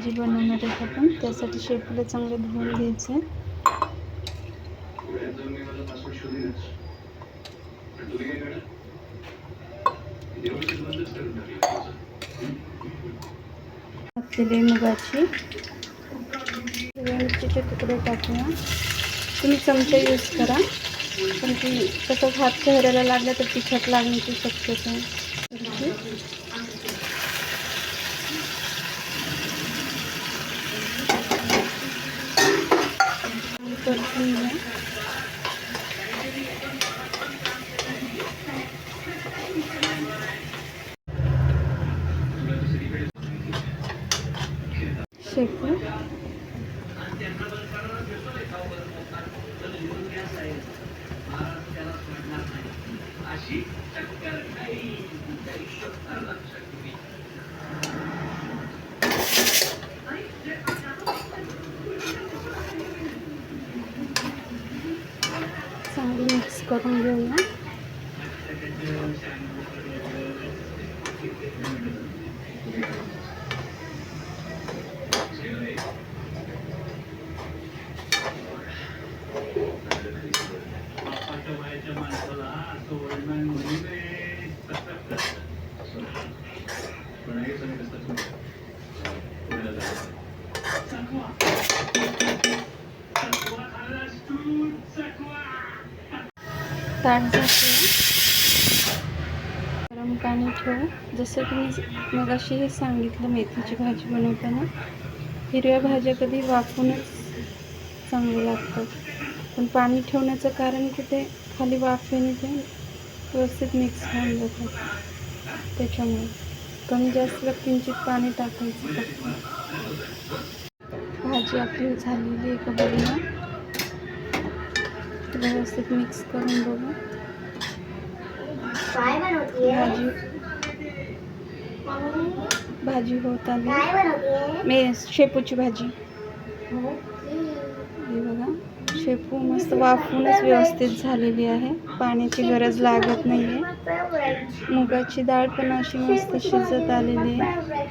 भाजी बनवणार आहे आपण. त्यासाठी शेपूला चांगले धुवून घ्यायचे. घातलेले मुगाची मिरचीचे तुकडे टाकूया. तुम्ही चमचा यूज करा, पण ती तसंच हात चेहऱ्याला लागला तर तिखट लागण्याची शक्यता आहे. परतून घ्या. शेपू चांगली मिक्स करून घेऊया. ताट झाकूया. गरम पाणी ठेवू. जसं की मी मगाशी सांगितलं, मेथीची भाजी बनवताना हिरव्या भाज्या कधी वाफूनच चांगलं लागतात. पण पाणी ठेवण्याचं कारण की ते खाली वाफेने ते व्यवस्थित मिक्स होऊन जातात. त्याच्यामुळे कमी जास्त किंचित पाणी टाकायचं. भाजी आपली झालेली आहे का बघूया. व्यवस्थित मिक्स करून बघू. भाजी होत आली. मी शेपूची भाजी. हे बघा, शेपू मस्त वाफूनच व्यवस्थित झालेली आहे. पाण्याची गरज लागत नाही आहे. मुगाची डाळ पण अशी मस्त शिजत आलेली आहे.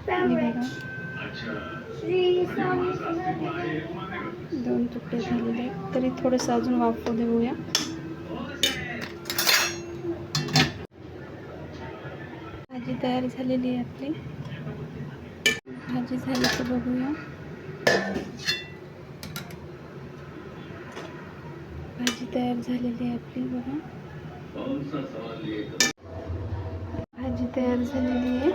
हे बघा, 2 तुकडे झालेले आहेत. तरी थोडंसं अजून वाफू देऊया. भाजी तयार झालेली आहे आपली. भाजी झाली तर बघूया. भाजी तयार झालेली आहे आपली. बघा, भाजी तयार झालेली आहे.